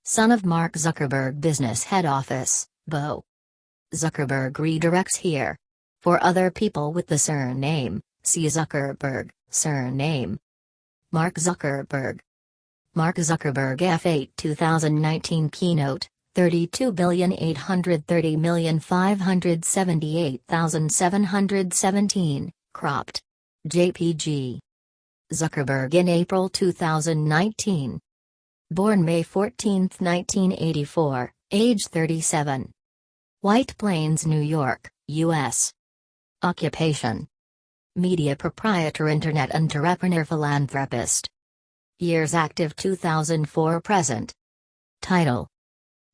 son of Mark Zuckerberg business head office, Bo. Zuckerberg redirects here. For other people with the surname, see Zuckerberg, surname. Mark Zuckerberg. Mark Zuckerberg F8 2019 Keynote, 32,830,578,717, cropped. JPG. Zuckerberg in April 2019. Born May 14, 1984, age 37. White Plains, New York, U.S. Occupation: media proprietor, internet entrepreneur, philanthropist. Years active 2004 present. Title: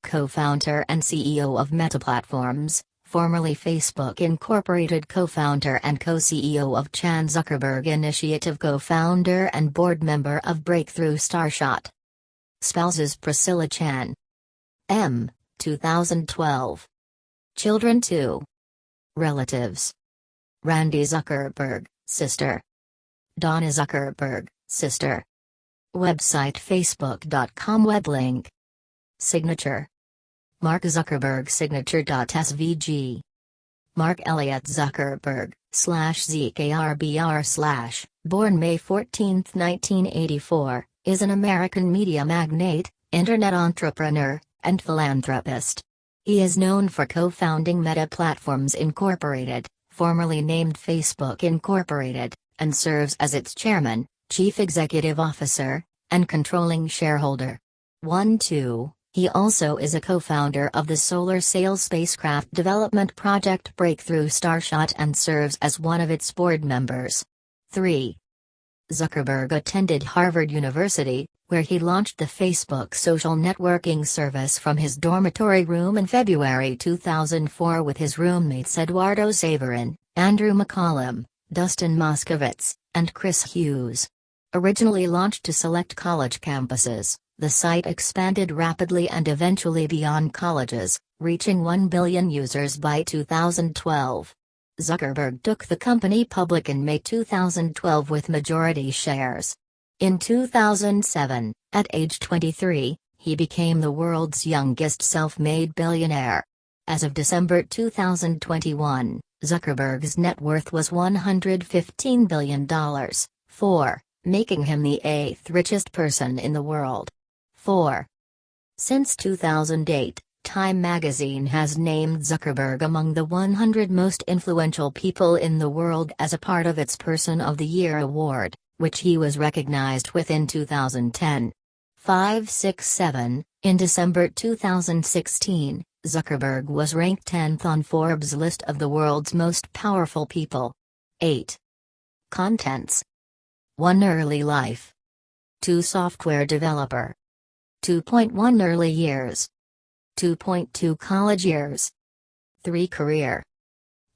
co-founder and CEO of Meta Platforms, formerly Facebook Incorporated, co-founder and co-CEO of Chan Zuckerberg Initiative, co-founder and board member of Breakthrough Starshot. Spouses: Priscilla Chan M. 2012. Children: 2. Relatives: Randy Zuckerberg, sister. Donna Zuckerberg, sister. Website: facebook.com. Web link. Signature: Mark Zuckerberg signature.svg. Mark Elliott Zuckerberg, /ZKRBR/, born May 14, 1984, is an American media magnate, internet entrepreneur, and philanthropist. He is known for co-founding Meta Platforms Incorporated, formerly named Facebook Incorporated, and serves as its chairman, chief executive officer, and controlling shareholder. 1-2. He also is a co-founder of the solar sail spacecraft development project Breakthrough Starshot and serves as one of its board members. 3. Zuckerberg attended Harvard University, where he launched the Facebook social networking service from his dormitory room in February 2004 with his roommates Eduardo Saverin, Andrew McCollum, Dustin Moskovitz, and Chris Hughes. Originally launched to select college campuses, the site expanded rapidly and eventually beyond colleges, reaching 1 billion users by 2012. Zuckerberg took the company public in May 2012 with majority shares. In 2007, at age 23, he became the world's youngest self-made billionaire. As of December 2021, Zuckerberg's net worth was $115 billion, making him the 8th richest person in the world. 4. Since 2008, Time magazine has named Zuckerberg among the 100 most influential people in the world as a part of its Person of the Year award, which he was recognized with in 2010. 5, 6, 7. In December 2016, Zuckerberg was ranked 10th on Forbes' list of the world's most powerful people. 8. Contents: 1. Early life. 2. Software developer. 2.1 Early years. 2.2 College years. 3. Career.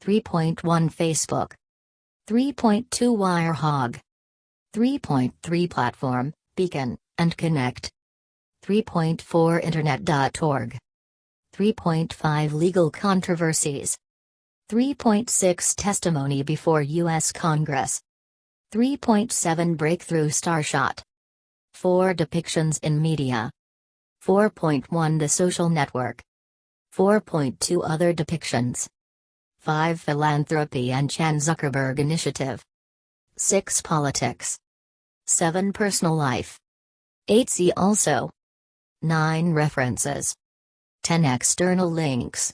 3.1 Facebook. 3.2 Wirehog. 3.3 Platform, Beacon, and Connect. 3.4 Internet.org. 3.5 Legal controversies. 3.6 Testimony before U.S. Congress. 3.7 Breakthrough Starshot. 4 Depictions in media. 4.1 The social network. 4.2 Other depictions. 5 Philanthropy and Chan Zuckerberg Initiative. 6 Politics. 7 Personal life. 8 See also. 9 References. 10 External links.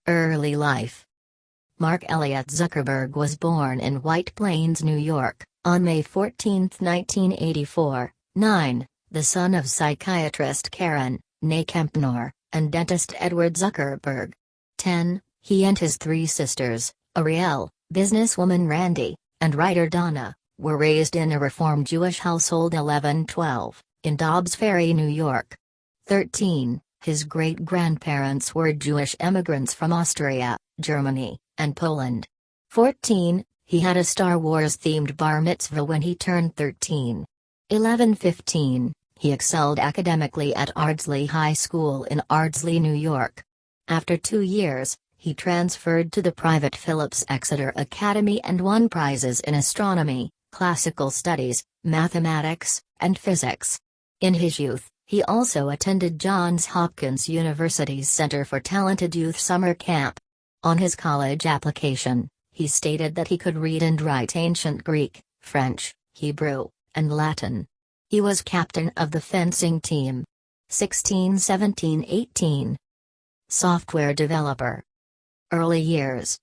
Early life. Mark Elliott Zuckerberg was born in White Plains, New York, on May 14, 1984. 9. The son of psychiatrist Karen, née Kempnor, and dentist Edward Zuckerberg. 10. He and his 3 sisters, Ariel, businesswoman Randy, and writer Donna, were raised in a Reform Jewish household. 11-12, in Dobbs Ferry, New York. 13. His great-grandparents were Jewish immigrants from Austria, Germany, and Poland. 14. He had a Star Wars-themed bar mitzvah when he turned 13. 11-15. He excelled academically at Ardsley High School in Ardsley, New York. After 2 years, he transferred to the private Phillips Exeter Academy and won prizes in astronomy, classical studies, mathematics, and physics. In his youth, He also attended Johns Hopkins University's Center for Talented Youth summer camp. On his college application, he stated that he could read and write ancient Greek, French, Hebrew, and Latin. He was captain of the fencing team. 16-17-18. Software developer. Early years.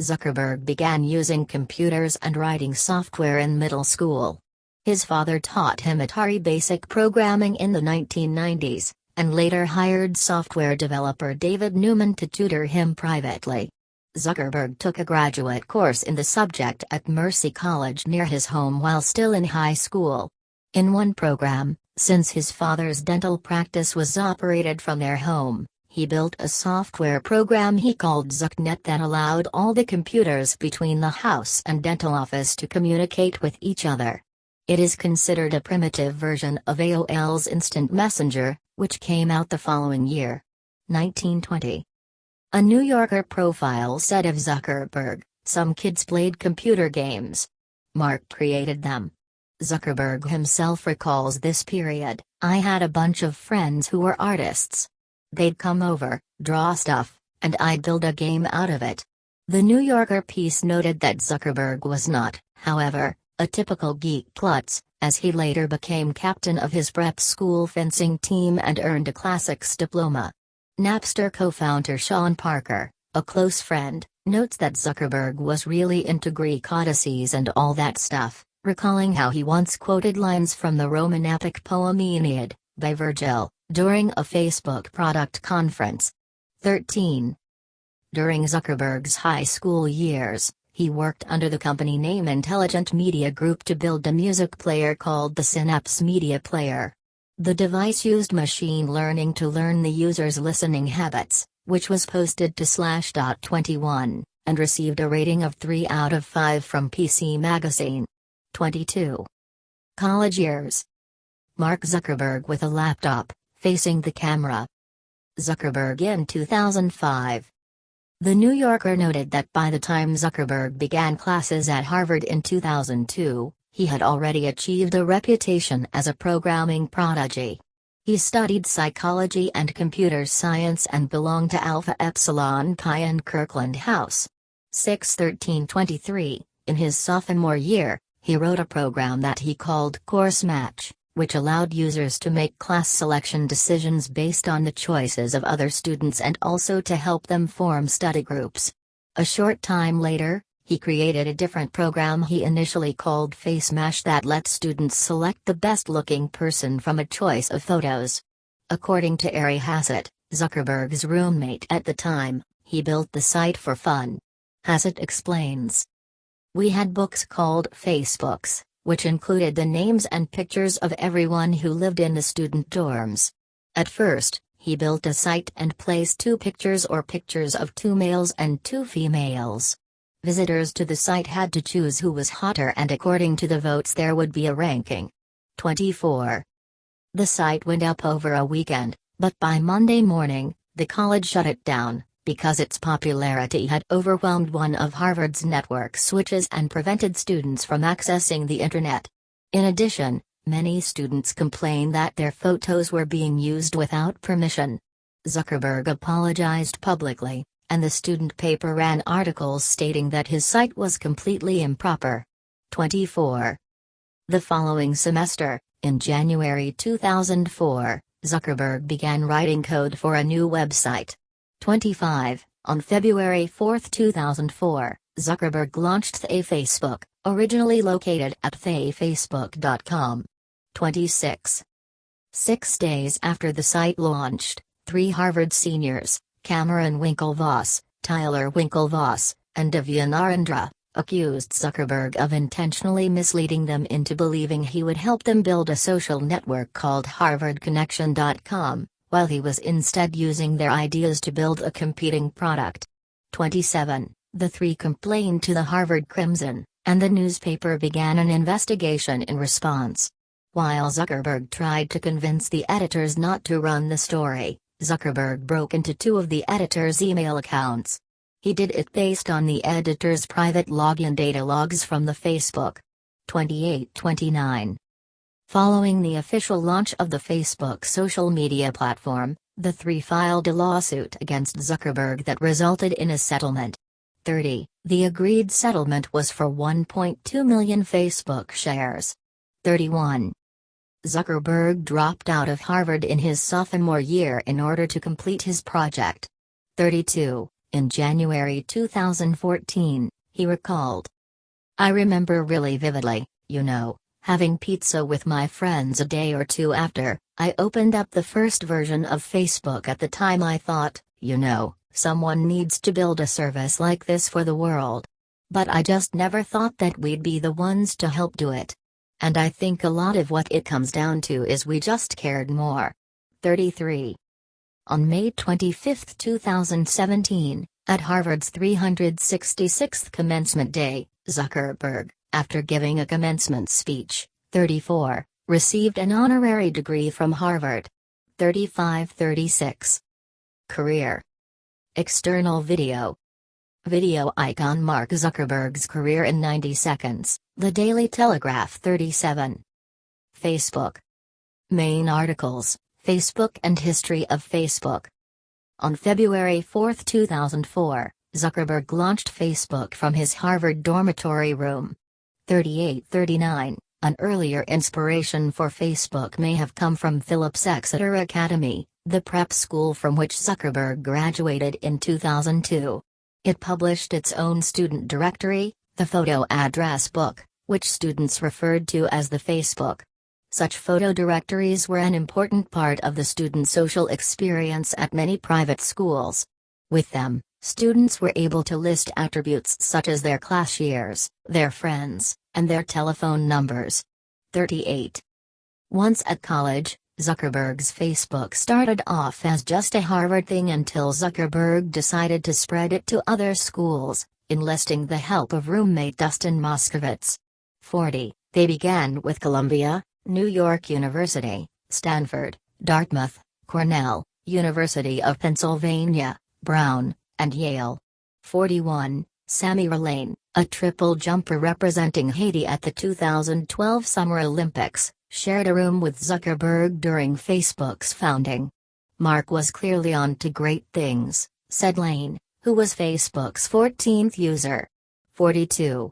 Zuckerberg began using computers and writing software in middle school. His father taught him Atari basic programming in the 1990s, and later hired software developer David Newman to tutor him privately. Zuckerberg took a graduate course in the subject at Mercy College near his home while still in high school. In one program, since his father's dental practice was operated from their home, he built a software program he called ZuckNet that allowed all the computers between the house and dental office to communicate with each other. It is considered a primitive version of AOL's Instant Messenger, which came out the following year. 1920. A New Yorker profile said of Zuckerberg, "Some kids played computer games. Mark created them." Zuckerberg himself recalls this period. "I had a bunch of friends who were artists. They'd come over, draw stuff, and I'd build a game out of it." The New Yorker piece noted that Zuckerberg was not, however, a typical geek klutz, as he later became captain of his prep school fencing team and earned a classics diploma. Napster co-founder Sean Parker, a close friend, notes that Zuckerberg was really into Greek odysseys and all that stuff, recalling how he once quoted lines from the Roman epic poem Aeneid, by Virgil, during a Facebook product conference. 13. During Zuckerberg's high school years, he worked under the company name Intelligent Media Group to build a music player called the Synapse Media Player. The device used machine learning to learn the user's listening habits, which was posted to Slash.21, and received a rating of 3 out of 5 from PC Magazine. 22. College years. Mark Zuckerberg with a laptop, facing the camera. Zuckerberg in 2005. The New Yorker noted that by the time Zuckerberg began classes at Harvard in 2002, he had already achieved a reputation as a programming prodigy. He studied psychology and computer science and belonged to Alpha Epsilon Chi and Kirkland House. 6-13-23, in his sophomore year, he wrote a program that he called Course Match, which allowed users to make class selection decisions based on the choices of other students and also to help them form study groups. A short time later, he created a different program he initially called Face Mash that let students select the best-looking person from a choice of photos. According to Ari Hassett, Zuckerberg's roommate at the time, he built the site for fun. Hassett explains, "We had books called Facebooks, which included the names and pictures of everyone who lived in the student dorms. At first, he built a site and placed 2 pictures or pictures of 2 males and 2 females. Visitors to the site had to choose who was hotter, and according to the votes there would be a ranking." 24. The site went up over a weekend, but by Monday morning, the college shut it down, because its popularity had overwhelmed one of Harvard's network switches and prevented students from accessing the internet. In addition, many students complained that their photos were being used without permission. Zuckerberg apologized publicly, and the student paper ran articles stating that his site was completely improper. 24. The following semester, in January 2004, Zuckerberg began writing code for a new website. 25. On February 4, 2004, Zuckerberg launched the Facebook, originally located at Facebook.com. 26. 6 days after the site launched, 3 Harvard seniors, Cameron Winklevoss, Tyler Winklevoss, and Divya Narendra, accused Zuckerberg of intentionally misleading them into believing he would help them build a social network called HarvardConnection.com, while he was instead using their ideas to build a competing product. 27. The 3 complained to the Harvard Crimson, and the newspaper began an investigation in response. While Zuckerberg tried to convince the editors not to run the story, Zuckerberg broke into 2 of the editors' email accounts. He did it based on the editor's private login data logs from the Facebook. 28-29. Following the official launch of the Facebook social media platform, the three filed a lawsuit against Zuckerberg that resulted in a settlement. 30. The agreed settlement was for 1.2 million Facebook shares. 31. Zuckerberg dropped out of Harvard in his sophomore year in order to complete his project. 32. In January 2014, he recalled, "I remember really vividly, having pizza with my friends a day or two after I opened up the first version of Facebook. At the time I thought, someone needs to build a service like this for the world. But I just never thought that we'd be the ones to help do it. And I think a lot of what it comes down to is we just cared more." 33. On May 25, 2017, at Harvard's 366th commencement day, Zuckerberg, after giving a commencement speech, 34, received an honorary degree from Harvard. 35-36. Career. External video. Video icon Mark Zuckerberg's career in 90 seconds, The Daily Telegraph. 37. Facebook. Main articles, Facebook and history of Facebook. On February 4, 2004, Zuckerberg launched Facebook from his Harvard dormitory room. 38-39. An earlier inspiration for Facebook may have come from Phillips Exeter Academy, the prep school from which Zuckerberg graduated in 2002. It published its own student directory, the Photo Address Book, which students referred to as the Facebook. Such photo directories were an important part of the student social experience at many private schools. With them, students were able to list attributes such as their class years, their friends, and their telephone numbers. 38. Once at college, Zuckerberg's Facebook started off as just a Harvard thing until Zuckerberg decided to spread it to other schools, enlisting the help of roommate Dustin Moskovitz. 40. They began with Columbia, New York University, Stanford, Dartmouth, Cornell, University of Pennsylvania, Brown, and Yale. 41. Sammy Ralane, a triple jumper representing Haiti at the 2012 Summer Olympics, shared a room with Zuckerberg during Facebook's founding. "Mark was clearly on to great things," said Lane, who was Facebook's 14th user. 42.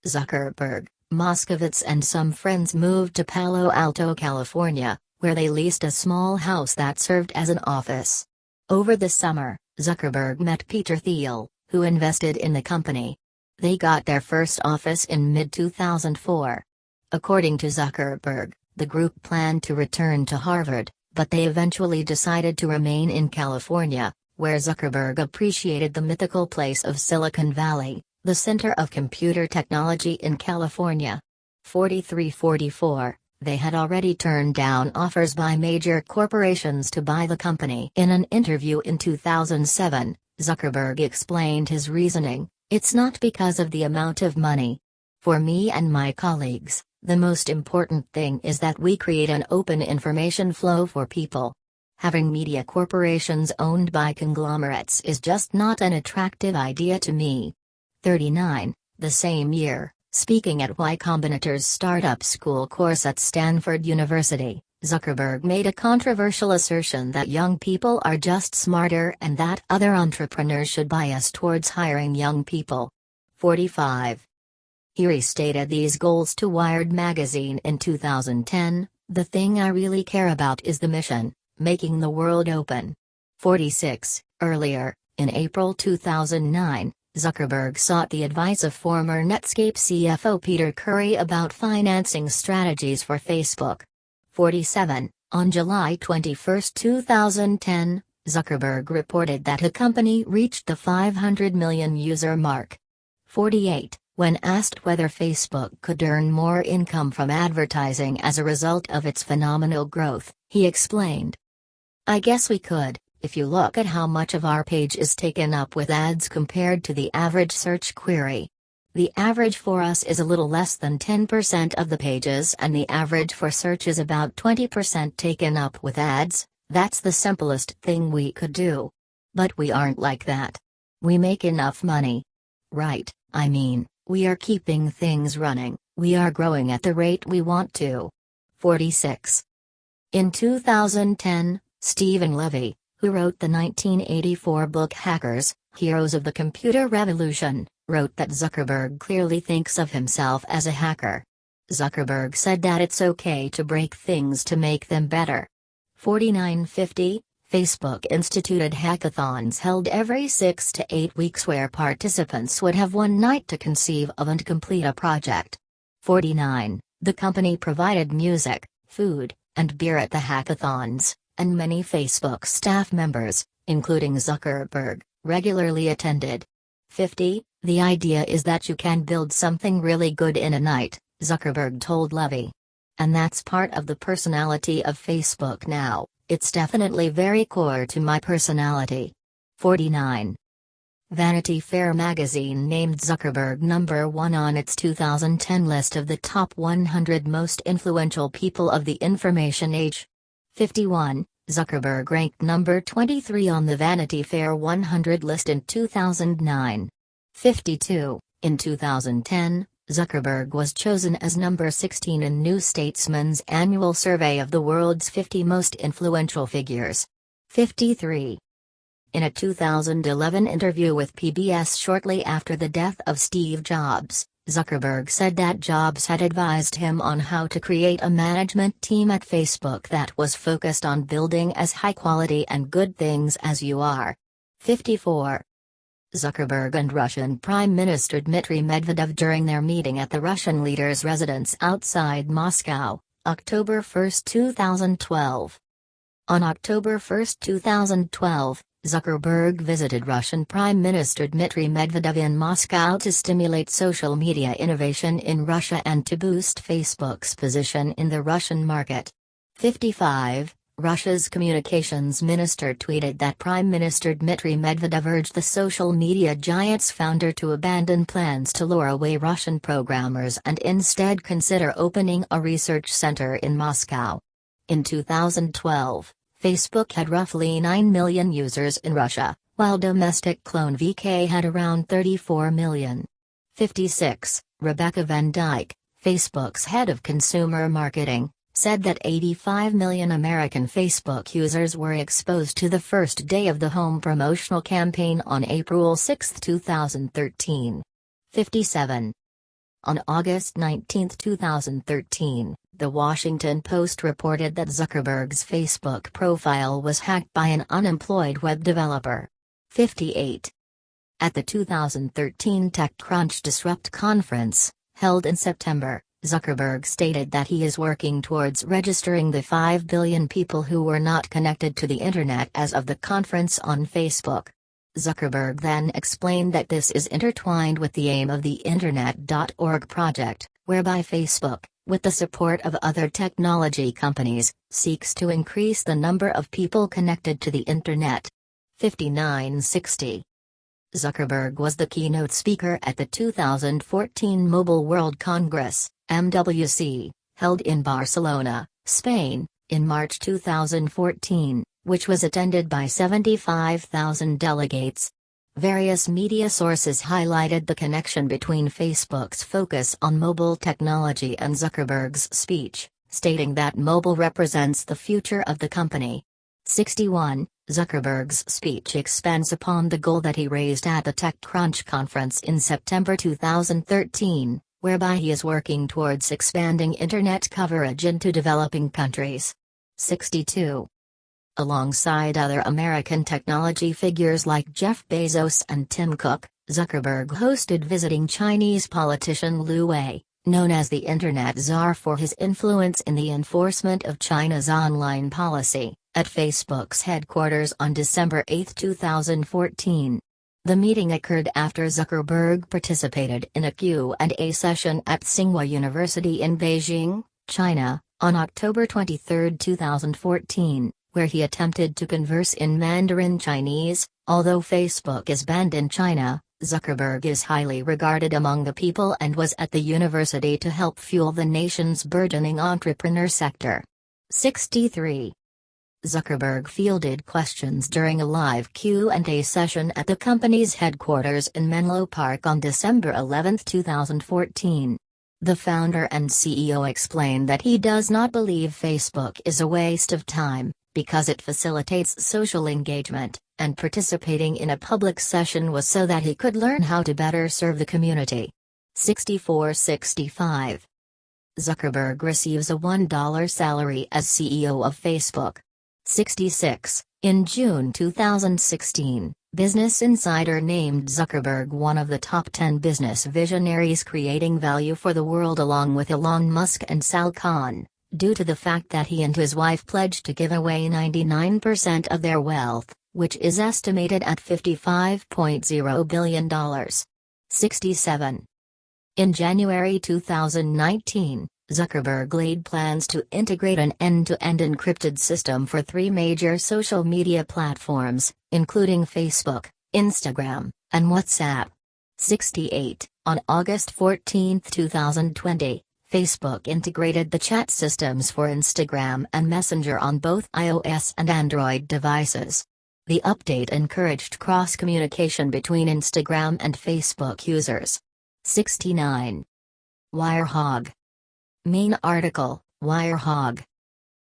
Zuckerberg, Moskovitz and some friends moved to Palo Alto, California, where they leased a small house that served as an office. Over the summer, Zuckerberg met Peter Thiel, who invested in the company. They got their first office in mid-2004. According to Zuckerberg, the group planned to return to Harvard, but they eventually decided to remain in California, where Zuckerberg appreciated the mythical place of Silicon Valley, the center of computer technology in California. 43-44. They had already turned down offers by major corporations to buy the company. In an interview in 2007, Zuckerberg explained his reasoning: "It's not because of the amount of money. For me and my colleagues, the most important thing is that we create an open information flow for people. Having media corporations owned by conglomerates is just not an attractive idea to me." 39. The same year, speaking at Y Combinator's startup school course at Stanford University, Zuckerberg made a controversial assertion that young people are just smarter and that other entrepreneurs should bias towards hiring young people. 45. He restated these goals to Wired magazine in 2010, "The thing I really care about is the mission, making the world open." 46. Earlier, in April 2009, Zuckerberg sought the advice of former Netscape CFO Peter Curry about financing strategies for Facebook. 47. On July 21, 2010, Zuckerberg reported that the company reached the 500 million user mark. 48. When asked whether Facebook could earn more income from advertising as a result of its phenomenal growth, he explained, "I guess we could, if you look at how much of our page is taken up with ads compared to the average search query. The average for us is a little less than 10% of the pages and the average for search is about 20% taken up with ads. That's the simplest thing we could do. But we aren't like that. We make enough money. Right, I mean, we are keeping things running, we are growing at the rate we want to." 46. In 2010, Stephen Levy, who wrote the 1984 book Hackers, Heroes of the Computer Revolution, wrote that Zuckerberg clearly thinks of himself as a hacker. Zuckerberg said that it's okay to break things to make them better. 4950, Facebook instituted hackathons held every 6 to 8 weeks where participants would have one night to conceive of and complete a project. 49, the company provided music, food, and beer at the hackathons, and many Facebook staff members, including Zuckerberg, regularly attended. 50, the idea is that you can build something really good in a night, Zuckerberg told Levy. And that's part of the personality of Facebook now, it's definitely very core to my personality. 49. Vanity Fair magazine named Zuckerberg number 1 on its 2010 list of the top 100 most influential people of the information age. 51. Zuckerberg ranked number 23 on the Vanity Fair 100 list in 2009. 52. In 2010, Zuckerberg was chosen as number 16 in New Statesman's annual survey of the world's 50 most influential figures. 53. In a 2011 interview with PBS shortly after the death of Steve Jobs, Zuckerberg said that Jobs had advised him on how to create a management team at Facebook that was focused on building as high quality and good things as you are. 54. Zuckerberg and Russian Prime Minister Dmitry Medvedev during their meeting at the Russian leader's residence outside Moscow, October 1, 2012. On October 1, 2012, Zuckerberg visited Russian Prime Minister Dmitry Medvedev in Moscow to stimulate social media innovation in Russia and to boost Facebook's position in the Russian market. 55. Russia's communications minister tweeted that Prime Minister Dmitry Medvedev urged the social media giant's founder to abandon plans to lure away Russian programmers and instead consider opening a research center in Moscow. In 2012, Facebook had roughly 9 million users in Russia, while domestic clone VK had around 34 million. 56. Rebecca Van Dyke, Facebook's head of consumer marketing, said that 85 million American Facebook users were exposed to the first day of the home promotional campaign on April 6, 2013. 57. On August 19, 2013, The Washington Post reported that Zuckerberg's Facebook profile was hacked by an unemployed web developer. 58. At the 2013 TechCrunch Disrupt conference, held in September, Zuckerberg stated that he is working towards registering the 5 billion people who were not connected to the Internet as of the conference on Facebook. Zuckerberg then explained that this is intertwined with the aim of the Internet.org project, whereby Facebook, with the support of other technology companies, seeks to increase the number of people connected to the Internet. 5960. Zuckerberg was the keynote speaker at the 2014 Mobile World Congress, MWC, held in Barcelona, Spain, in March 2014, which was attended by 75,000 delegates. Various media sources highlighted the connection between Facebook's focus on mobile technology and Zuckerberg's speech, stating that mobile represents the future of the company. 61. Zuckerberg's speech expands upon the goal that he raised at the TechCrunch conference in September 2013, whereby he is working towards expanding Internet coverage into developing countries. 62. Alongside other American technology figures like Jeff Bezos and Tim Cook, Zuckerberg hosted visiting Chinese politician Liu Wei, known as the Internet Czar for his influence in the enforcement of China's online policy, at Facebook's headquarters on December 8, 2014. The meeting occurred after Zuckerberg participated in a Q&A session at Tsinghua University in Beijing, China, on October 23, 2014, where he attempted to converse in Mandarin Chinese. Although Facebook is banned in China, Zuckerberg is highly regarded among the people and was at the university to help fuel the nation's burgeoning entrepreneur sector. 63. Zuckerberg fielded questions during a live Q&A session at the company's headquarters in Menlo Park on December 11, 2014. The founder and CEO explained that he does not believe Facebook is a waste of time, because it facilitates social engagement, and participating in a public session was so that he could learn how to better serve the community. 6465. Zuckerberg receives a $1 salary as CEO of Facebook. 66. In June 2016, Business Insider named Zuckerberg one of the top 10 business visionaries creating value for the world along with Elon Musk and Sal Khan, due to the fact that he and his wife pledged to give away 99% of their wealth, which is estimated at $55.0 billion. 67. In January 2019, Zuckerberg laid plans to integrate an end-to-end encrypted system for 3 major social media platforms, including Facebook, Instagram, and WhatsApp. 68. On August 14, 2020, Facebook integrated the chat systems for Instagram and Messenger on both iOS and Android devices. The update encouraged cross-communication between Instagram and Facebook users. 69. Wirehog. Main article, Wirehog.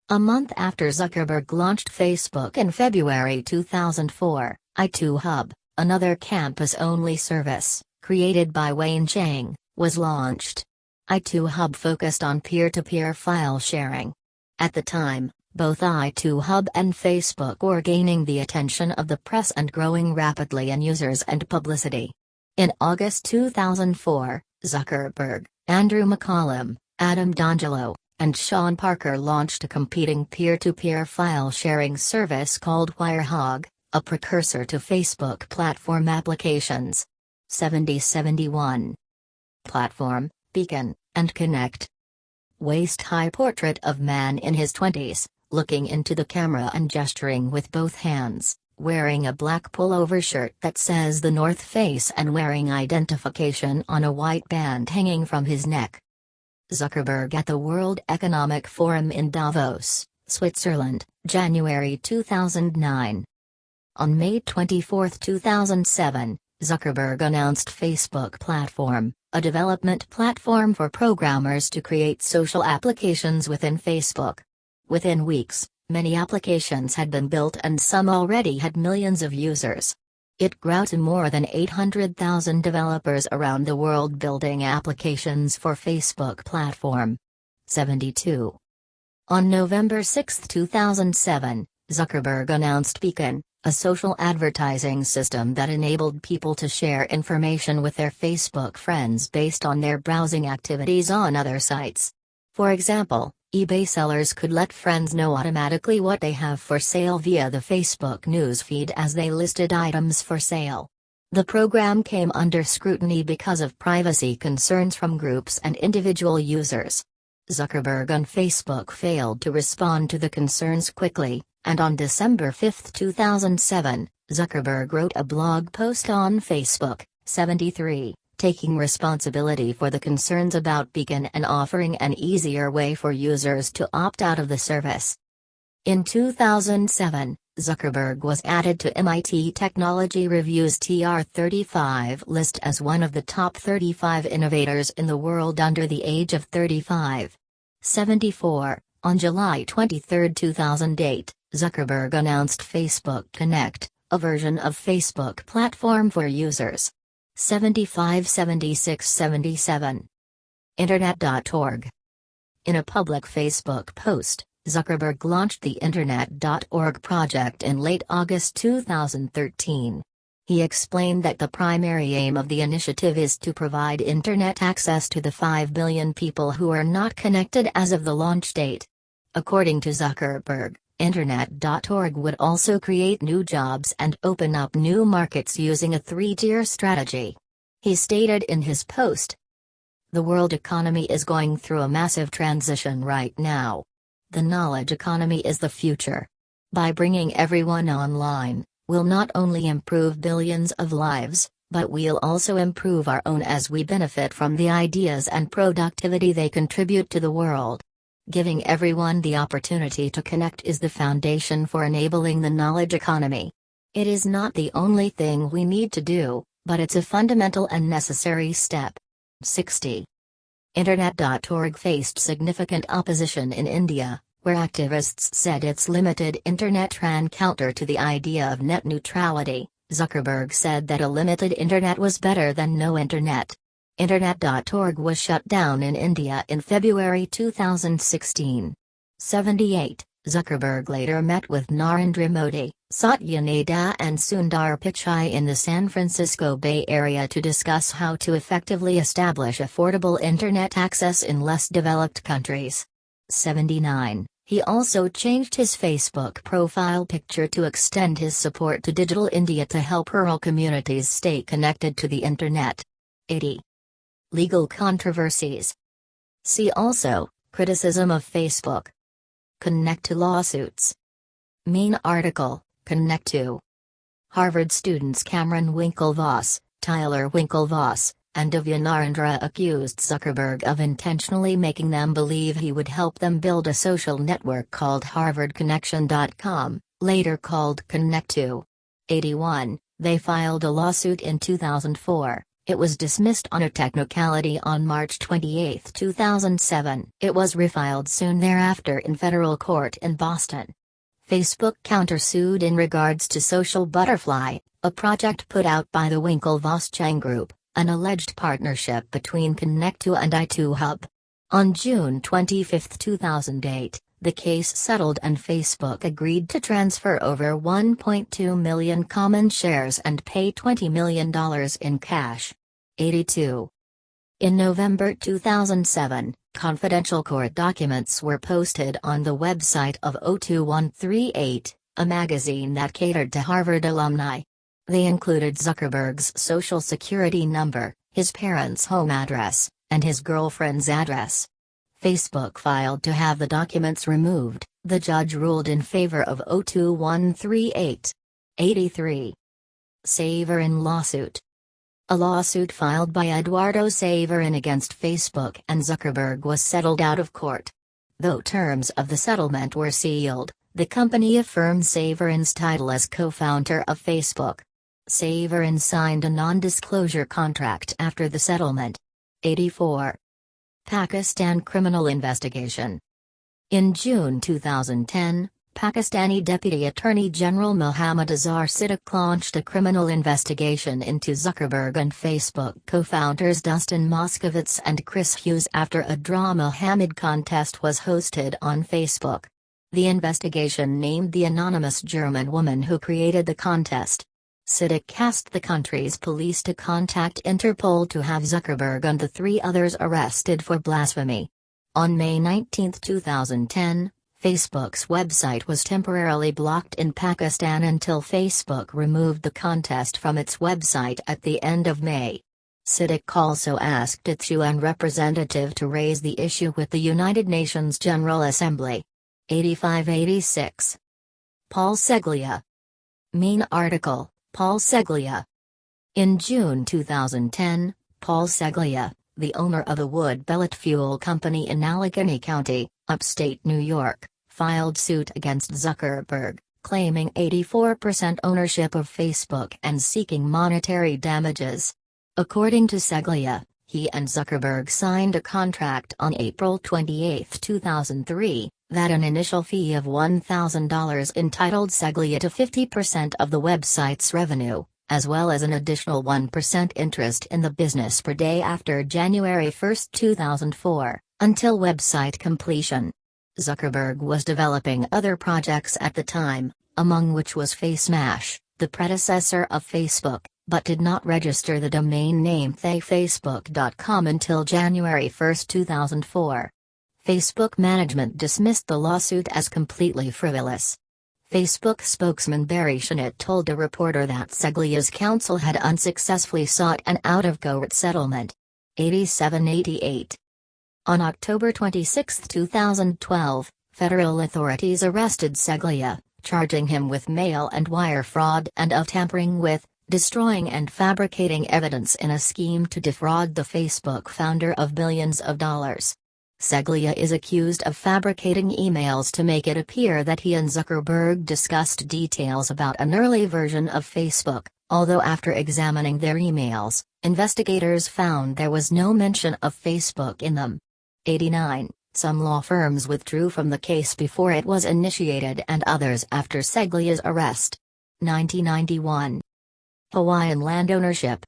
A month after Zuckerberg launched Facebook in February 2004, i2Hub, another campus-only service, created by Wayne Chang, was launched. i2Hub focused on peer-to-peer file sharing. At the time, both i2Hub and Facebook were gaining the attention of the press and growing rapidly in users and publicity. In August 2004, Zuckerberg, Andrew McCallum, Adam D'Angelo, and Sean Parker launched a competing peer-to-peer file sharing service called Wirehog, a precursor to Facebook platform applications. 7071. Platform, Beacon, and Connect. Waist-high portrait of man in his 20s, looking into the camera and gesturing with both hands, wearing a black pullover shirt that says The North Face and wearing identification on a white band hanging from his neck. Zuckerberg at the World Economic Forum in Davos, Switzerland, January 2009. On May 24, 2007, Zuckerberg announced Facebook Platform, a development platform for programmers to create social applications within Facebook. Within weeks, many applications had been built and some already had millions of users. It grew to more than 800,000 developers around the world building applications for Facebook Platform. 72. On November 6, 2007, Zuckerberg announced Beacon, a social advertising system that enabled people to share information with their Facebook friends based on their browsing activities on other sites. For example, eBay sellers could let friends know automatically what they have for sale via the Facebook newsfeed as they listed items for sale. The program came under scrutiny because of privacy concerns from groups and individual users. Zuckerberg and Facebook failed to respond to the concerns quickly, and on December 5, 2007, Zuckerberg wrote a blog post on Facebook, 73. Taking responsibility for the concerns about Beacon and offering an easier way for users to opt out of the service. In 2007, Zuckerberg was added to MIT Technology Review's TR35 list as one of the top 35 innovators in the world under the age of 35. 74. On July 23, 2008, Zuckerberg announced Facebook Connect, a version of Facebook platform for users. 75 76 77. Internet.org. In a public Facebook post, Zuckerberg launched the Internet.org project in late August 2013. He explained that the primary aim of the initiative is to provide Internet access to the 5 billion people who are not connected as of the launch date. According to Zuckerberg, Internet.org would also create new jobs and open up new markets using a 3-tier strategy. He stated in his post, "The world economy is going through a massive transition right now. The knowledge economy is the future. By bringing everyone online, we'll not only improve billions of lives, but we'll also improve our own as we benefit from the ideas and productivity they contribute to the world. Giving everyone the opportunity to connect is the foundation for enabling the knowledge economy. It is not the only thing we need to do, but it's a fundamental and necessary step." 60. Internet.org faced significant opposition in India, where activists said its limited internet ran counter to the idea of net neutrality. Zuckerberg said that a limited internet was better than no internet. Internet.org was shut down in India in February 2016. 78. Zuckerberg later met with Narendra Modi, Satya Nadella and Sundar Pichai in the San Francisco Bay Area to discuss how to effectively establish affordable internet access in less developed countries. 79. He also changed his Facebook profile picture to extend his support to Digital India to help rural communities stay connected to the internet. 80. Legal controversies. See also, criticism of Facebook. Connect to lawsuits. Main article, Connect to. Harvard students Cameron Winklevoss, Tyler Winklevoss, and Divya Narendra accused Zuckerberg of intentionally making them believe he would help them build a social network called HarvardConnection.com, later called Connect to. 81. They filed a lawsuit in 2004. It was dismissed on a technicality on March 28, 2007. It was refiled soon thereafter in federal court in Boston. Facebook countersued in regards to Social Butterfly, a project put out by the Winklevoss-Chang Group, an alleged partnership between Connect2 and i2Hub. On June 25, 2008, the case settled and Facebook agreed to transfer over 1.2 million common shares and pay $20 million in cash. 82. In November 2007, confidential court documents were posted on the website of 02138, a magazine that catered to Harvard alumni. They included Zuckerberg's social security number, his parents' home address, and his girlfriend's address. Facebook filed to have the documents removed. The judge ruled in favor of 02138. 83. Saverin lawsuit. A lawsuit filed by Eduardo Saverin against Facebook and Zuckerberg was settled out of court. Though terms of the settlement were sealed, the company affirmed Saverin's title as co-founder of Facebook. Saverin signed a non-disclosure contract after the settlement. 84. Pakistan criminal investigation. In June 2010, Pakistani Deputy Attorney General Mohammad Azhar Siddique launched a criminal investigation into Zuckerberg and Facebook co-founders Dustin Moskovitz and Chris Hughes after a Draw Muhammad contest was hosted on Facebook. The investigation named the anonymous German woman who created the contest. Siddique asked the country's police to contact Interpol to have Zuckerberg and the three others arrested for blasphemy. On May 19, 2010, Facebook's website was temporarily blocked in Pakistan until Facebook removed the contest from its website at the end of May. Siddique also asked its UN representative to raise the issue with the United Nations General Assembly. 85-86. Paul Seglia. Main article, Paul Seglia. In June 2010, Paul Seglia, the owner of a wood pellet fuel company in Allegheny County, upstate New York, filed suit against Zuckerberg, claiming 84% ownership of Facebook and seeking monetary damages. According to Seglia, he and Zuckerberg signed a contract on April 28, 2003, that an initial fee of $1,000 entitled Seglia to 50% of the website's revenue, as well as an additional 1% interest in the business per day after January 1, 2004, until website completion. Zuckerberg was developing other projects at the time, among which was FaceMash, the predecessor of Facebook, but did not register the domain name theyfacebook.com until January 1, 2004. Facebook management dismissed the lawsuit as completely frivolous. Facebook spokesman Barry Schmidt told a reporter that Seglia's counsel had unsuccessfully sought an out-of-court settlement. 87-88. On October 26, 2012, federal authorities arrested Seglia, charging him with mail and wire fraud and of tampering with, destroying and fabricating evidence in a scheme to defraud the Facebook founder of billions of dollars. Seglia is accused of fabricating emails to make it appear that he and Zuckerberg discussed details about an early version of Facebook, although after examining their emails, investigators found there was no mention of Facebook in them. 89. Some law firms withdrew from the case before it was initiated and others after Seglia's arrest. 1991. Hawaiian land ownership.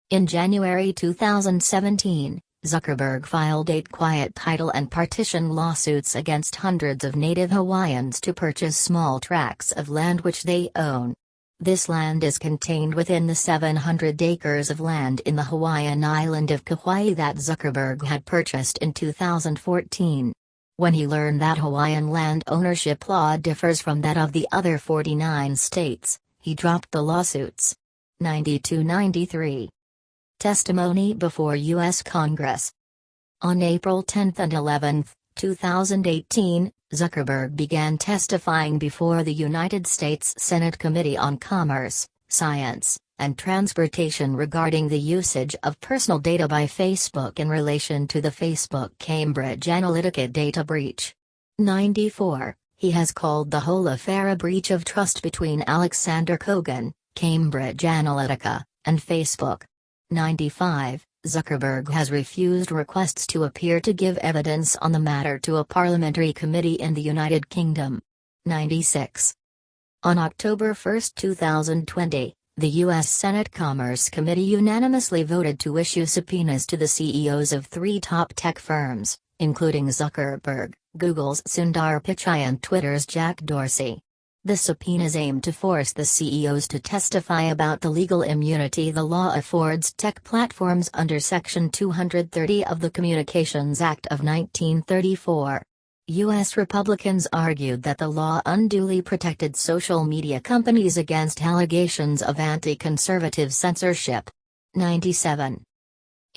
In January 2017, Zuckerberg filed 8 quiet title and partition lawsuits against hundreds of native Hawaiians to purchase small tracts of land which they own. This land is contained within the 700 acres of land in the Hawaiian island of Kauai that Zuckerberg had purchased in 2014. When he learned that Hawaiian land ownership law differs from that of the other 49 states, he dropped the lawsuits. 92-93. Testimony before U.S. Congress. On April 10 and 11, 2018, Zuckerberg began testifying before the United States Senate Committee on Commerce, Science, and Transportation regarding the usage of personal data by Facebook in relation to the Facebook Cambridge Analytica data breach. 94. He has called the whole affair a breach of trust between Alexander Kogan, Cambridge Analytica, and Facebook. 95. Zuckerberg has refused requests to appear to give evidence on the matter to a parliamentary committee in the United Kingdom. 96. On October 1, 2020, the U.S. Senate Commerce Committee unanimously voted to issue subpoenas to the CEOs of 3 top tech firms, including Zuckerberg, Google's Sundar Pichai and Twitter's Jack Dorsey. The subpoenas aim to force the CEOs to testify about the legal immunity the law affords tech platforms under Section 230 of the Communications Act of 1934. U.S. Republicans argued that the law unduly protected social media companies against allegations of anti-conservative censorship. 97.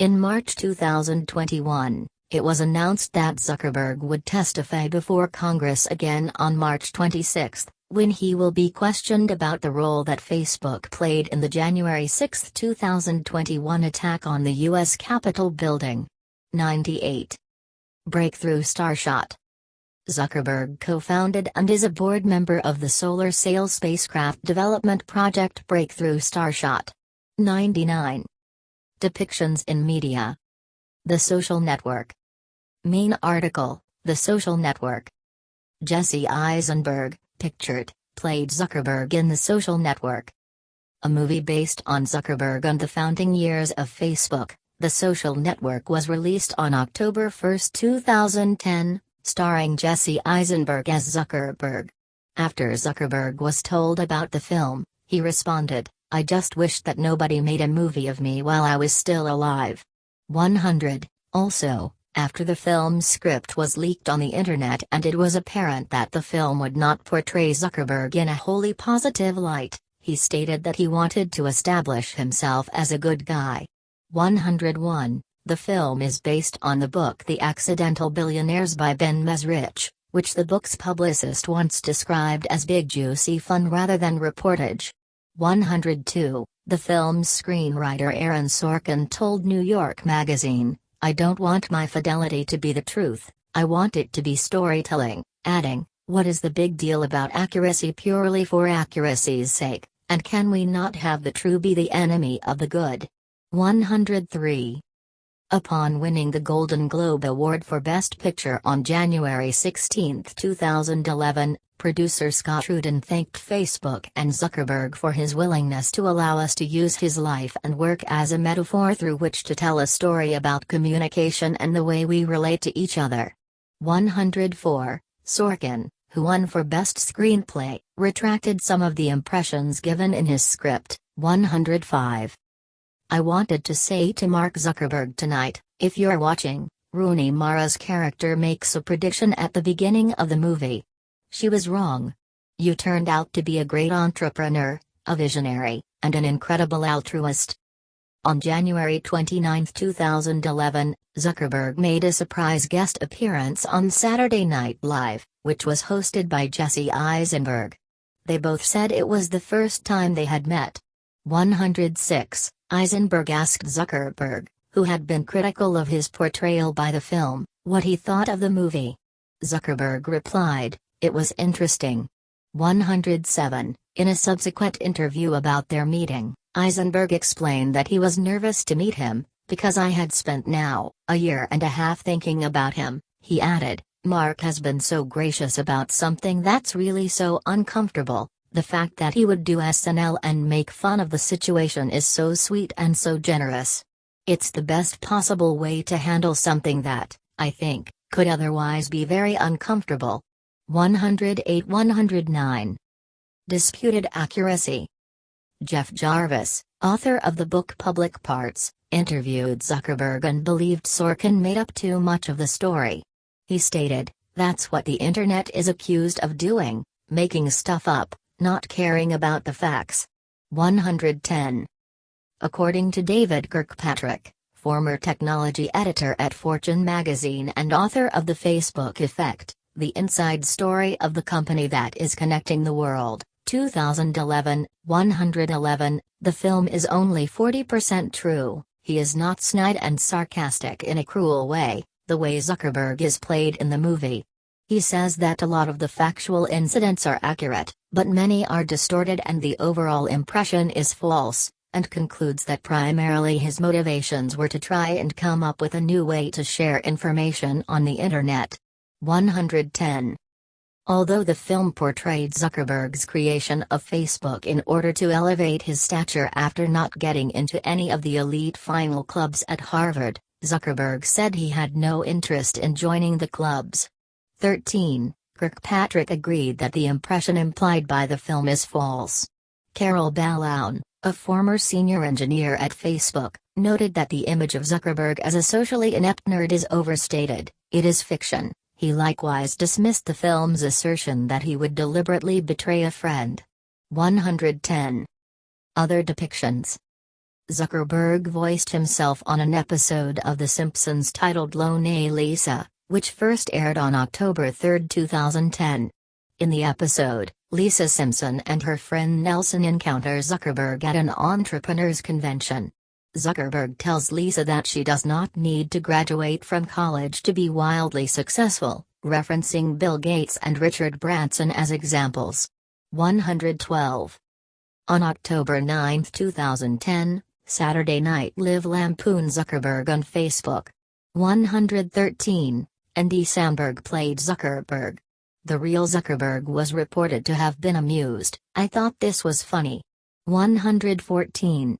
In March 2021, it was announced that Zuckerberg would testify before Congress again on March 26, when he will be questioned about the role that Facebook played in the January 6, 2021 attack on the U.S. Capitol building. 98. Breakthrough Starshot. Zuckerberg co-founded and is a board member of the solar sail spacecraft development project Breakthrough Starshot. 99. Depictions in media. The Social Network. Main article, The Social Network. Jesse Eisenberg, pictured, played Zuckerberg in The Social Network. A movie based on Zuckerberg and the founding years of Facebook, The Social Network was released on October 1, 2010, starring Jesse Eisenberg as Zuckerberg. After Zuckerberg was told about the film, he responded, "I just wished that nobody made a movie of me while I was still alive." 100. Also, after the film's script was leaked on the internet and it was apparent that the film would not portray Zuckerberg in a wholly positive light, he stated that he wanted to establish himself as a good guy. 101. The film is based on the book The Accidental Billionaires by Ben Mesrich, which the book's publicist once described as big juicy fun rather than reportage. 102. The film's screenwriter Aaron Sorkin told New York Magazine, "I don't want my fidelity to be the truth, I want it to be storytelling," adding, "What is the big deal about accuracy purely for accuracy's sake, and can we not have the true be the enemy of the good?" 103. Upon winning the Golden Globe Award for Best Picture on January 16, 2011, producer Scott Rudin thanked Facebook and Zuckerberg for his willingness to allow us to use his life and work as a metaphor through which to tell a story about communication and the way we relate to each other. 104. Sorkin, who won for Best Screenplay, retracted some of the impressions given in his script. 105. I wanted to say to Mark Zuckerberg tonight, if you're watching, Rooney Mara's character makes a prediction at the beginning of the movie. She was wrong. You turned out to be a great entrepreneur, a visionary, and an incredible altruist. On January 29, 2011, Zuckerberg made a surprise guest appearance on Saturday Night Live, which was hosted by Jesse Eisenberg. They both said it was the first time they had met. 106. Eisenberg asked Zuckerberg, who had been critical of his portrayal by the film, what he thought of the movie. Zuckerberg replied, "It was interesting." 107. In a subsequent interview about their meeting, Eisenberg explained that he was nervous to meet him, because I had spent now a year and a half thinking about him. He added, Mark has been so gracious about something that's really so uncomfortable. The fact that he would do SNL and make fun of the situation is so sweet and so generous. It's the best possible way to handle something that, I think, could otherwise be very uncomfortable. 108-109. Disputed accuracy. Jeff Jarvis, author of the book Public Parts, interviewed Zuckerberg and believed Sorkin made up too much of the story. He stated, "That's what the internet is accused of doing, making stuff up, not caring about the facts." 110. According to David Kirkpatrick, former technology editor at Fortune magazine and author of The Facebook Effect, the inside story of the company that is connecting the world, 2011, 111, the film is only 40% true. He is not snide and sarcastic in a cruel way, the way Zuckerberg is played in the movie. He says that a lot of the factual incidents are accurate, but many are distorted and the overall impression is false, and concludes that primarily his motivations were to try and come up with a new way to share information on the internet. 110. Although the film portrayed Zuckerberg's creation of Facebook in order to elevate his stature after not getting into any of the elite final clubs at Harvard, Zuckerberg said he had no interest in joining the clubs. 13. Kirkpatrick agreed that the impression implied by the film is false. Carol Baloun, a former senior engineer at Facebook, noted that the image of Zuckerberg as a socially inept nerd is overstated. It is fiction. He likewise dismissed the film's assertion that he would deliberately betray a friend. 110. Other depictions. Zuckerberg voiced himself on an episode of The Simpsons titled Lonely Lisa, which first aired on October 3, 2010. In the episode, Lisa Simpson and her friend Nelson encounter Zuckerberg at an entrepreneurs convention. Zuckerberg tells Lisa that she does not need to graduate from college to be wildly successful, referencing Bill Gates and Richard Branson as examples. 112. On October 9, 2010, Saturday Night Live lampooned Zuckerberg on Facebook. 113. Andy Samberg played Zuckerberg. The real Zuckerberg was reported to have been amused. "I thought this was funny." 114.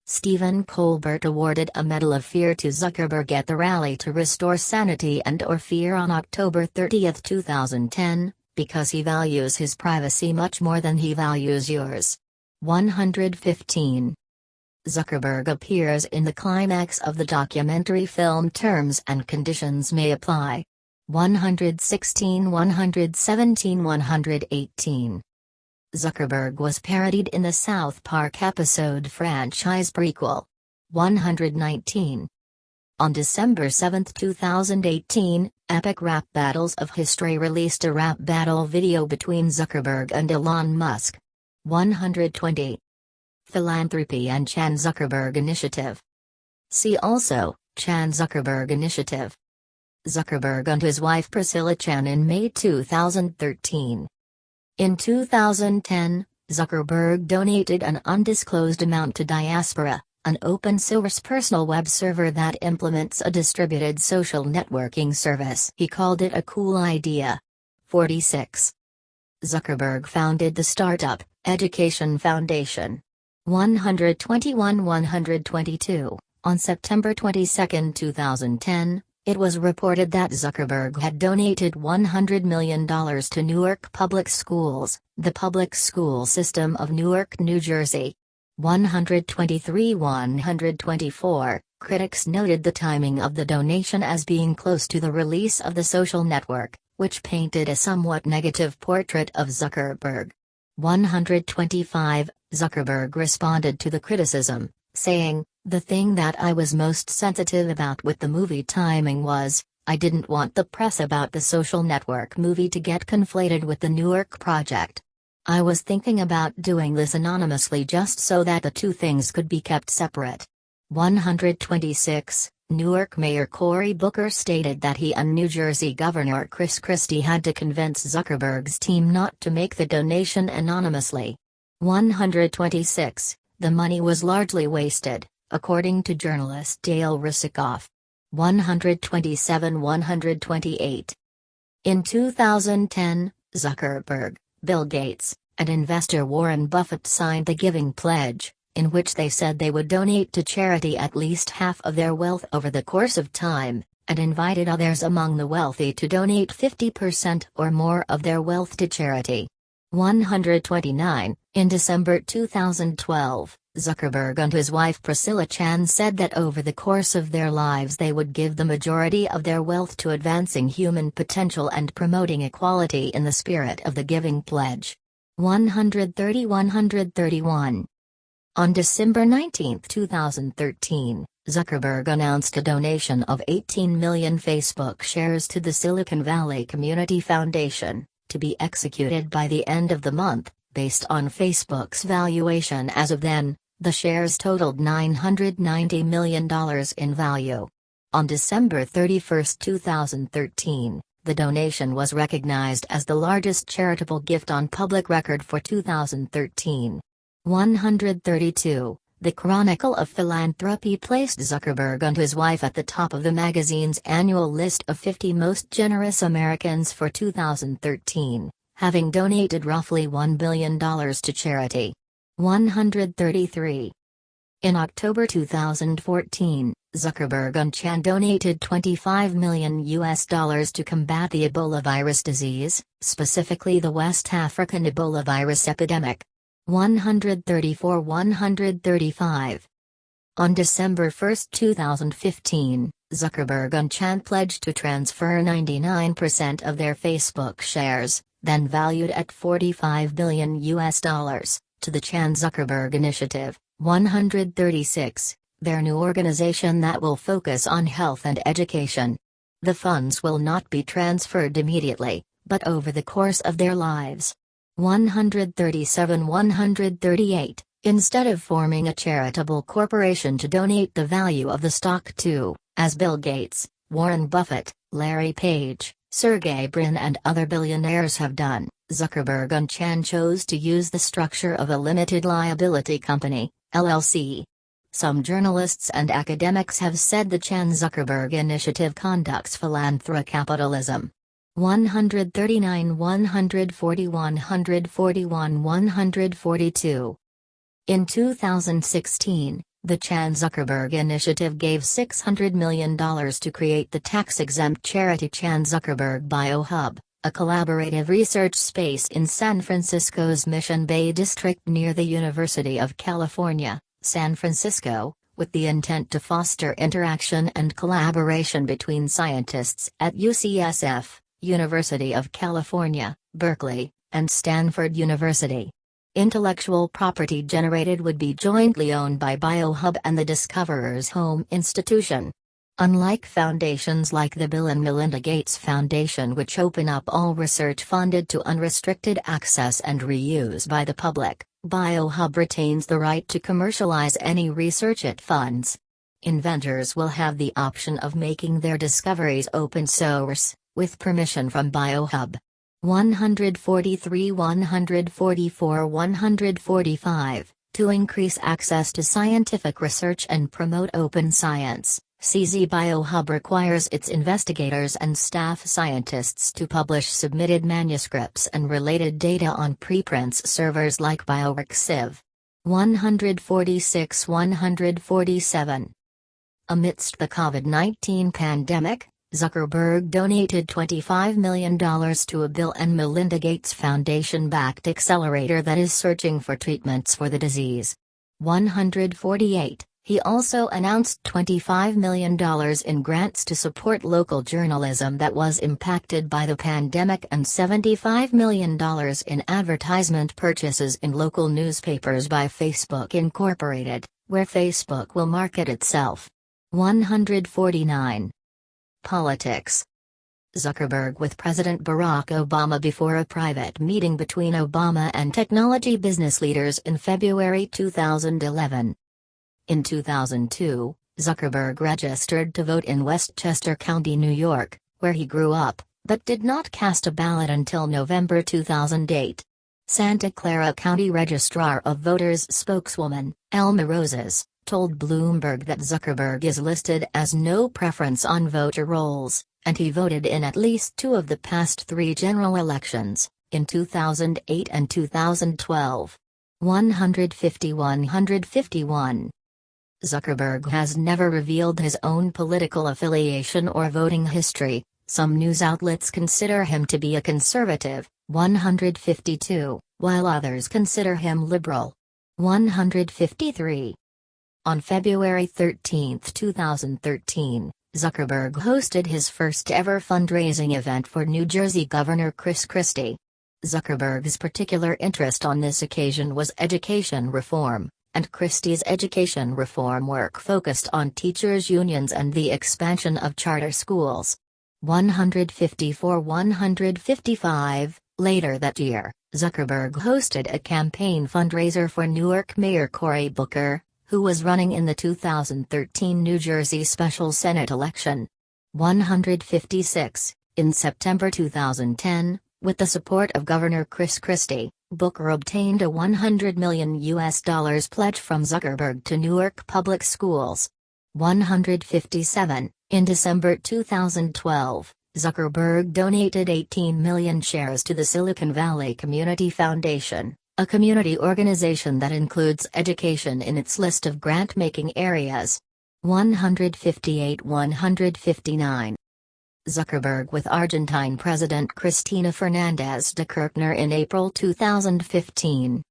Stephen Colbert awarded a Medal of Fear to Zuckerberg at the Rally to Restore Sanity and/or Fear on October 30, 2010, because he values his privacy much more than he values yours. 115. Zuckerberg appears in the climax of the documentary film Terms and Conditions May Apply. 116, 117, 118. Zuckerberg was parodied in the South Park episode Franchise Prequel. 119. On December 7, 2018, Epic Rap Battles of History released a rap battle video between Zuckerberg and Elon Musk. 120. Philanthropy and Chan Zuckerberg Initiative. See also, Chan Zuckerberg Initiative. Zuckerberg and his wife Priscilla Chan in May 2013. In 2010, Zuckerberg donated an undisclosed amount to Diaspora, an open-source personal web server that implements a distributed social networking service. He called it a cool idea. 46. Zuckerberg founded the startup, Education Foundation. 121-122, on September 22, 2010. It was reported that Zuckerberg had donated $100 million to Newark Public Schools, the public school system of Newark, New Jersey. 123-124, critics noted the timing of the donation as being close to the release of the social network, which painted a somewhat negative portrait of Zuckerberg. 125, Zuckerberg responded to the criticism, saying, "The thing that I was most sensitive about with the movie timing was, I didn't want the press about the social network movie to get conflated with the Newark project. I was thinking about doing this anonymously just so that the two things could be kept separate." 126, Newark Mayor Cory Booker stated that he and New Jersey Governor Chris Christie had to convince Zuckerberg's team not to make the donation anonymously. 126, The money was largely wasted, according to journalist Dale Risikoff. 127-128. In 2010, Zuckerberg, Bill Gates, and investor Warren Buffett signed the Giving Pledge, in which they said they would donate to charity at least half of their wealth over the course of time, and invited others among the wealthy to donate 50% or more of their wealth to charity. 129. In December 2012, Zuckerberg and his wife Priscilla Chan said that over the course of their lives they would give the majority of their wealth to advancing human potential and promoting equality in the spirit of the Giving Pledge. 130-131. On December 19, 2013, Zuckerberg announced a donation of 18 million Facebook shares to the Silicon Valley Community Foundation, to be executed by the end of the month. Based on Facebook's valuation as of then, the shares totaled $990 million in value. On December 31, 2013, the donation was recognized as the largest charitable gift on public record for 2013. 132. The Chronicle of Philanthropy placed Zuckerberg and his wife at the top of the magazine's annual list of 50 most generous Americans for 2013, having donated roughly $1 billion to charity. 133. In October 2014, Zuckerberg and Chan donated $25 million to combat the Ebola virus disease, specifically the West African Ebola virus epidemic. 134-135. On December 1, 2015, Zuckerberg and Chan pledged to transfer 99% of their Facebook shares, then valued at $45 billion, to the Chan-Zuckerberg Initiative. 136, their new organization that will focus on health and education. The funds will not be transferred immediately, but over the course of their lives. 137-138, instead of forming a charitable corporation to donate the value of the stock to, as Bill Gates, Warren Buffett, Larry Page, Sergey Brin and other billionaires have done, Zuckerberg and Chan chose to use the structure of a limited liability company, LLC. Some journalists and academics have said the Chan-Zuckerberg Initiative conducts philanthrocapitalism. 139-140-141-142. In 2016, the Chan-Zuckerberg Initiative gave $600 million to create the tax-exempt charity Chan-Zuckerberg BioHub, a collaborative research space in San Francisco's Mission Bay district near the University of California, San Francisco, with the intent to foster interaction and collaboration between scientists at UCSF, University of California, Berkeley, and Stanford University. Intellectual property generated would be jointly owned by BioHub and the discoverer's home institution. Unlike foundations like the Bill and Melinda Gates Foundation, which open up all research funded to unrestricted access and reuse by the public, BioHub retains the right to commercialize any research it funds. Inventors will have the option of making their discoveries open source, with permission from BioHub. 143-144-145, to increase access to scientific research and promote open science. CZ BioHub requires its investigators and staff scientists to publish submitted manuscripts and related data on preprints servers like bioRxiv. 146-147. Amidst the COVID-19 pandemic, Zuckerberg donated $25 million to a Bill and Melinda Gates Foundation-backed accelerator that is searching for treatments for the disease. 148. He also announced $25 million in grants to support local journalism that was impacted by the pandemic and $75 million in advertisement purchases in local newspapers by Facebook Incorporated, where Facebook will market itself. 149. Politics. Zuckerberg with President Barack Obama before a private meeting between Obama and technology business leaders in February 2011. In 2002, Zuckerberg registered to vote in Westchester County, New York, where he grew up, but did not cast a ballot until November 2008. Santa Clara County Registrar of Voters spokeswoman, Elma Roses, told Bloomberg that Zuckerberg is listed as no preference on voter rolls, and he voted in at least two of the past three general elections, in 2008 and 2012. 151. Zuckerberg has never revealed his own political affiliation or voting history. Some news outlets consider him to be a conservative, 152, while others consider him liberal. 153. On February 13, 2013, Zuckerberg hosted his first-ever fundraising event for New Jersey Governor Chris Christie. Zuckerberg's particular interest on this occasion was education reform, and Christie's education reform work focused on teachers' unions and the expansion of charter schools. 154-155. Later that year, Zuckerberg hosted a campaign fundraiser for Newark Mayor Cory Booker, who was running in the 2013 New Jersey special Senate election. 156. In September 2010, with the support of Governor Chris Christie, Booker obtained a $100 million pledge from Zuckerberg to Newark public schools. 157. In December 2012, Zuckerberg donated 18 million shares to the Silicon Valley Community Foundation, a community organization that includes education in its list of grant-making areas. 158-159. Zuckerberg with Argentine President Cristina Fernández de Kirchner in April 2015.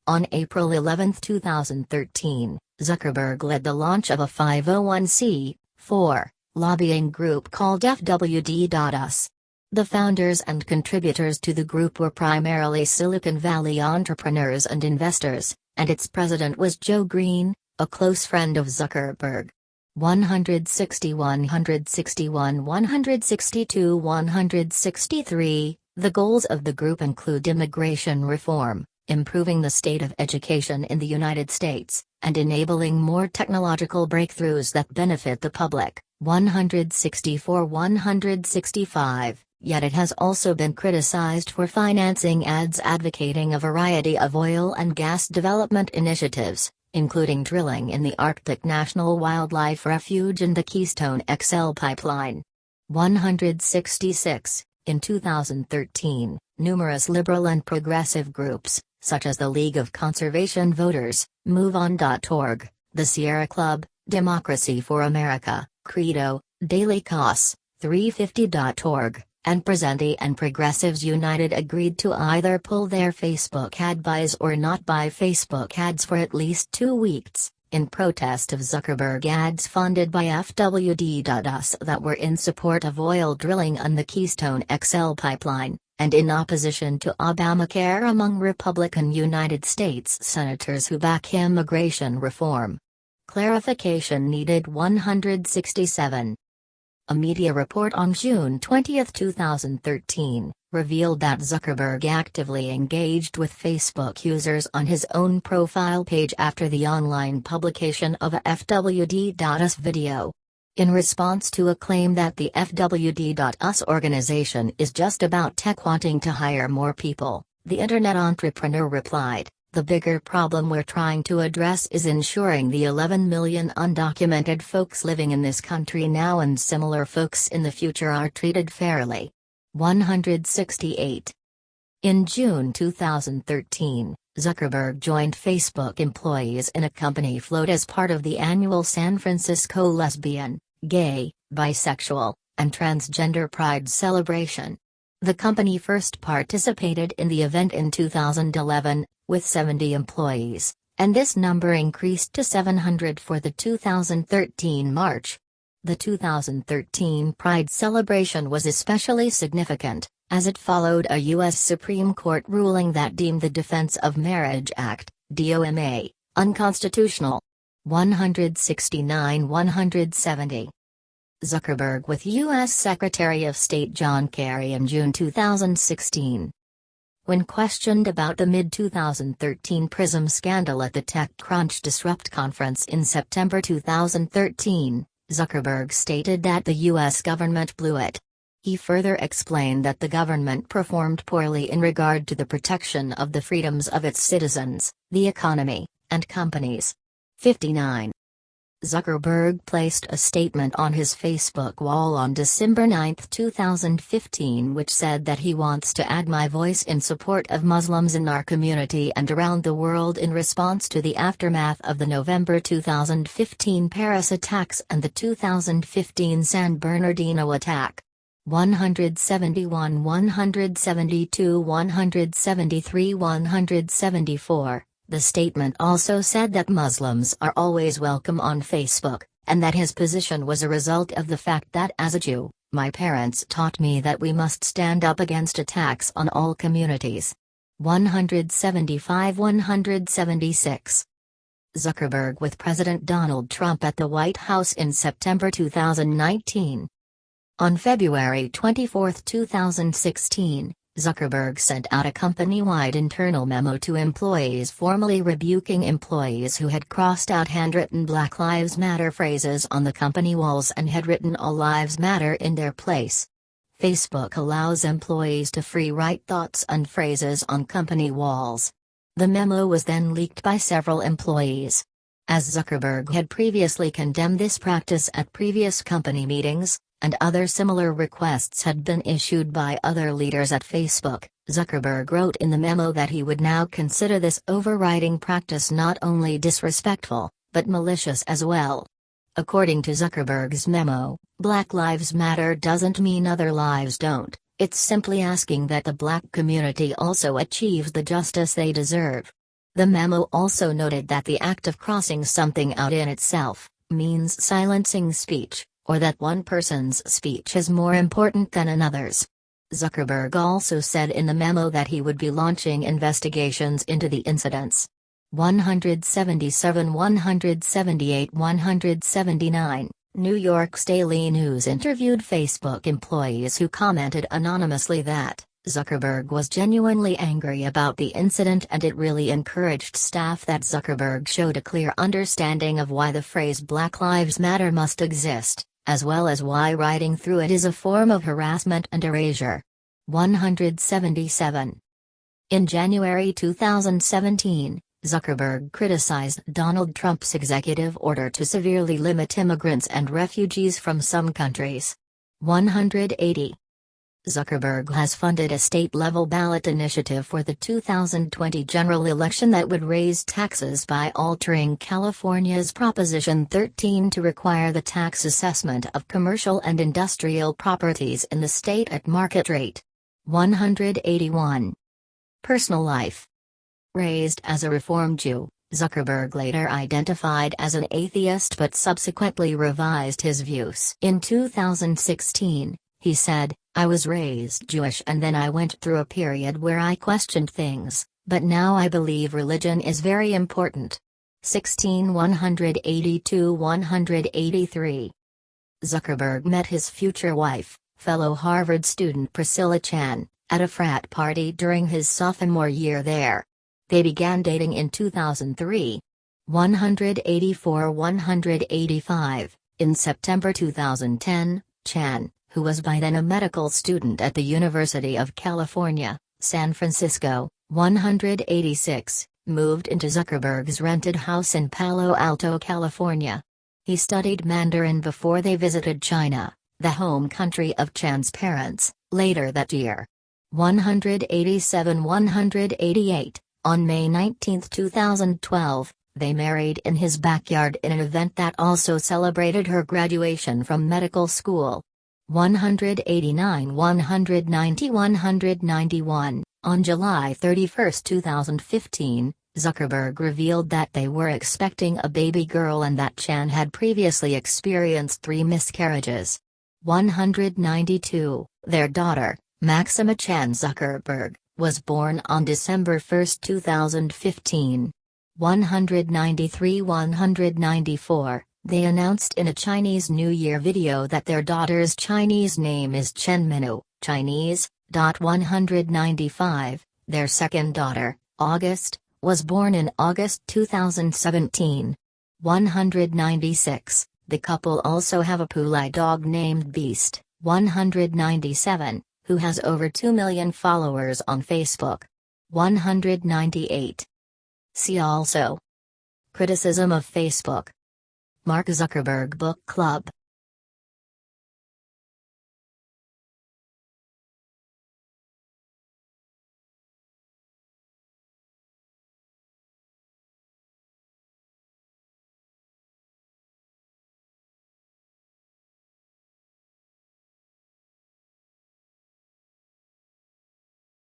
On April 11, 2013, Zuckerberg led the launch of a 501c4 lobbying group called FWD.us. The founders and contributors to the group were primarily Silicon Valley entrepreneurs and investors, and its president was Joe Green, a close friend of Zuckerberg. 160 161 162 163. The goals of the group include immigration reform, improving the state of education in the United States, and enabling more technological breakthroughs that benefit the public. 164 165. Yet it has also been criticized for financing ads advocating a variety of oil and gas development initiatives, including drilling in the Arctic National Wildlife Refuge and the Keystone XL pipeline. 166. In 2013, numerous liberal and progressive groups, such as the League of Conservation Voters, MoveOn.org, the Sierra Club, Democracy for America, Credo, Daily Kos, 350.org, and Presenti and Progressives United agreed to either pull their Facebook ad buys or not buy Facebook ads for at least 2 weeks, in protest of Zuckerberg ads funded by FWD.us that were in support of oil drilling on the Keystone XL pipeline, and in opposition to Obamacare among Republican United States senators who back immigration reform. Clarification needed. 167. A media report on June 20, 2013, revealed that Zuckerberg actively engaged with Facebook users on his own profile page after the online publication of a FWD.us video. In response to a claim that the FWD.us organization is just about tech wanting to hire more people, the internet entrepreneur replied, "The bigger problem we're trying to address is ensuring the 11 million undocumented folks living in this country now and similar folks in the future are treated fairly." 168. In June 2013, Zuckerberg joined Facebook employees in a company float as part of the annual San Francisco lesbian, gay, bisexual, and transgender pride celebration. The company first participated in the event in 2011, with 70 employees, and this number increased to 700 for the 2013 March. The 2013 Pride celebration was especially significant, as it followed a U.S. Supreme Court ruling that deemed the Defense of Marriage Act, DOMA, unconstitutional. 169-170. Zuckerberg with U.S. Secretary of State John Kerry in June 2016. When questioned about the mid-2013 PRISM scandal at the TechCrunch Disrupt conference in September 2013, Zuckerberg stated that the U.S. government blew it. He further explained that the government performed poorly in regard to the protection of the freedoms of its citizens, the economy, and companies. 59. Zuckerberg placed a statement on his Facebook wall on December 9, 2015 which said that he wants to add my voice in support of Muslims in our community and around the world in response to the aftermath of the November 2015 Paris attacks and the 2015 San Bernardino attack. 171 172 173 174. The statement also said that Muslims are always welcome on Facebook, and that his position was a result of the fact that as a Jew, my parents taught me that we must stand up against attacks on all communities. 175 176. Zuckerberg with President Donald Trump at the White House in September 2019. On February 24, 2016, Zuckerberg sent out a company-wide internal memo to employees formally rebuking employees who had crossed out handwritten Black Lives Matter phrases on the company walls and had written All Lives Matter in their place. Facebook allows employees to free write thoughts and phrases on company walls. The memo was then leaked by several employees. As Zuckerberg had previously condemned this practice at previous company meetings, and other similar requests had been issued by other leaders at Facebook, Zuckerberg wrote in the memo that he would now consider this overriding practice not only disrespectful, but malicious as well. According to Zuckerberg's memo, Black Lives Matter doesn't mean other lives don't, it's simply asking that the Black community also achieves the justice they deserve. The memo also noted that the act of crossing something out in itself means silencing speech, or that one person's speech is more important than another's. Zuckerberg also said in the memo that he would be launching investigations into the incidents. 177 178 179. New York's Daily News interviewed Facebook employees who commented anonymously that Zuckerberg was genuinely angry about the incident and it really encouraged staff that Zuckerberg showed a clear understanding of why the phrase Black Lives Matter must exist, as well as why writing through it is a form of harassment and erasure. 177. In January 2017, Zuckerberg criticized Donald Trump's executive order to severely limit immigrants and refugees from some countries. 180. Zuckerberg has funded a state-level ballot initiative for the 2020 general election that would raise taxes by altering California's Proposition 13 to require the tax assessment of commercial and industrial properties in the state at market rate. 181. Personal life. Raised as a Reform Jew, Zuckerberg later identified as an atheist but subsequently revised his views. In 2016, he said, "I was raised Jewish and then I went through a period where I questioned things, but now I believe religion is very important." 16 182 183. Zuckerberg met his future wife, fellow Harvard student Priscilla Chan, at a frat party during his sophomore year there. They began dating in 2003. 184 185. In September 2010, Chan, who was by then a medical student at the University of California, San Francisco, 186, moved into Zuckerberg's rented house in Palo Alto, California. He studied Mandarin before they visited China, the home country of Chan's parents, later that year. 187 188. On May 19, 2012, they married in his backyard in an event that also celebrated her graduation from medical school. 189 190 191. On July 31, 2015, Zuckerberg revealed that they were expecting a baby girl and that Chan had previously experienced 3 miscarriages. 192. Their daughter, Maxima Chan Zuckerberg, was born on December 1, 2015. 193 194. They announced in a Chinese New Year video that their daughter's Chinese name is Chen Minhu, Chinese. 195. Their second daughter, August, was born in August 2017. 196. The couple also have a Puli dog named Beast, 197, who has over 2 million followers on Facebook. 198. See also: Criticism of Facebook. Mark Zuckerberg Book Club.